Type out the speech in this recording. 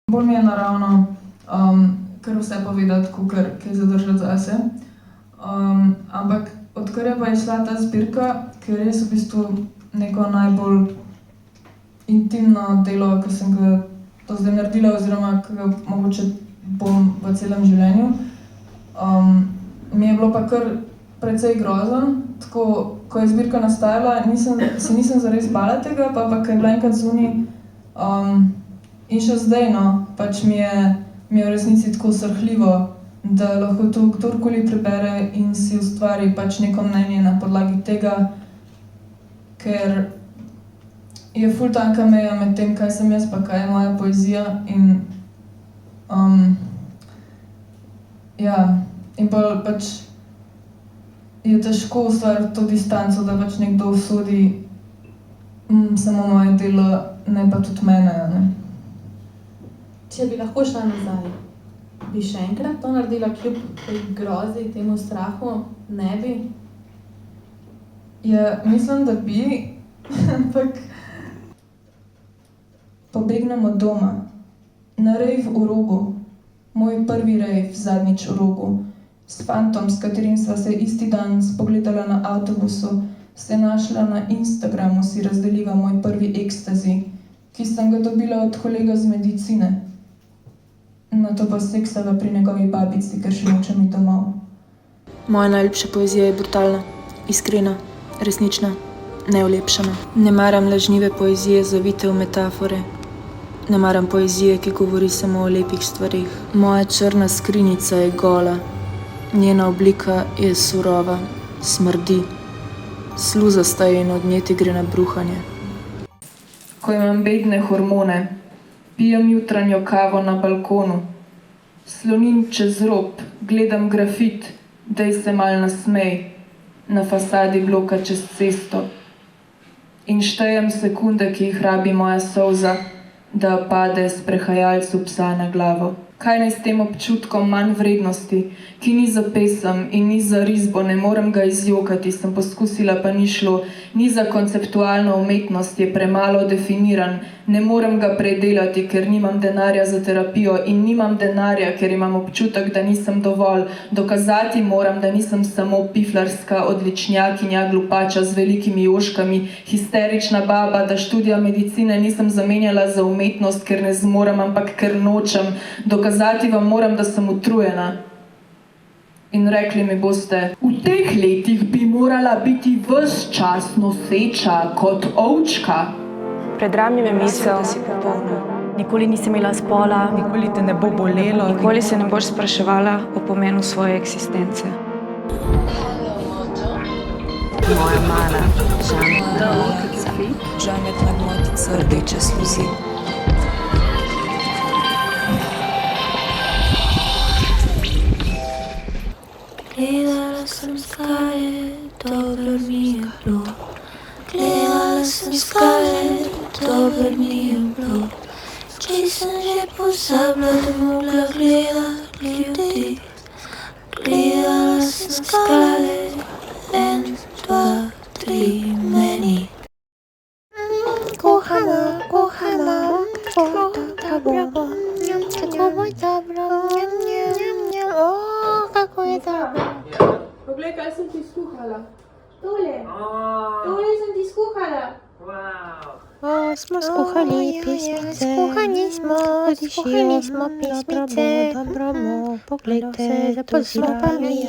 Bolj mi je naravno, kar vse povedati, kakor kaj zadržati zase. Ampak odkar je pa izšla ta zbirka, ki je res v bistvu neko najbolj intimno delo, ki sem ga do zdaj naredila oziroma ki ga mogoče bom v celem življenju, mi je bilo pa kar precej grozno. Tako, ko je zbirka nastajala, se nisem zares bala tega, pa ko je bila enkrat zunaj, in še zdaj, no, pač mi je v resnici tako srhljivo, da lahko to kdorkoli prebere in si ustvari pač neko mnenje na podlagi tega, ker je ful tanka meja med tem, kaj sem jaz pa kaj je moja poezija in ja, in pol pač je težko ustvariti to distanco, da pač nekdo usodi samo moje delo, ne pa tudi mene, ne. Če bi lahko šla nazaj, bi še enkrat to naredila kljub tej grozi, temu strahu? Ne bi? Ja, mislim, da bi, ampak pobegnem od doma. Na rave v Rogu. Moj prvi rave zadnjič v Rogu. S fantom, s katerim sva se isti dan spogledala na avtobusu, se našla na Instagramu, si razdeliva moj prvi ekstazi, ki sem ga dobila od kolega z medicine. Nato pa seksala pri njegovi babici, ker še nočem iti domov. Moja najljubša poezija je brutalna, iskrena, resnična, neolepšana. Ne maram lažnive poezije, zavite v metafore. Ne maram poezije, ki govori samo o lepih stvareh. Moja črna skrinjica je gola. Njena oblika je surova, smrdi. Sluzasta je in od nje ti gre na bruhanje. Ko imam bedne hormone, pijem jutranjo kavo na balkonu, slonim čez rob, gledam grafit, daj se mal nasmej, na fasadi bloka čez cesto. In štejem sekunde, ki jih rabi moja solza, da pade sprehajalcu psa na glavo. Kaj naj s tem občutkom manj vrednosti, ki ni za pesem in ni za risbo, ne morem ga izjokati, sem poskusila, pa ni šlo, ni za konceptualno umetnost, je premalo definiran, ne morem ga predelati, ker nimam denarja za terapijo in nimam denarja, ker imam občutek, da nisem dovolj. Dokazati moram, da nisem samo piflarska odličnjakinja, glupača z velikimi jožkami, histerična baba, da študija medicine nisem zamenjala za umetnost, ker ne zmorem, ampak ker nočem. Dokazati vam moram, da sem utrujena. In rekli mi boste, v teh letih bi morala biti ves čas noseča kot ovčka. Predrami me misel, da si popolna. nikoli nisi imela spola, Nikoli te ne bo bolelo. nikoli se ne boš spraševala o pomenu svoje eksistence. Moja mala, žametna motica, žametna motica, rdeče sluzi. Gledala sem skale, dobro mi je bilo. Gledala sem skale, dobro mi je bilo. Če sem že pozabila, da mogla gledati ljudi. Gledala sem skale, 1, 2, 3, meni. Kochana, kochana, to dobro. Kako bo dobro, o, kako je dobro. Poglej, kaj sem ti skuhala. Tole sem ti skuhala. O, smo skuhali pesmice, skuhali smo pesmice, dobro, poglejte, to smo pa mi.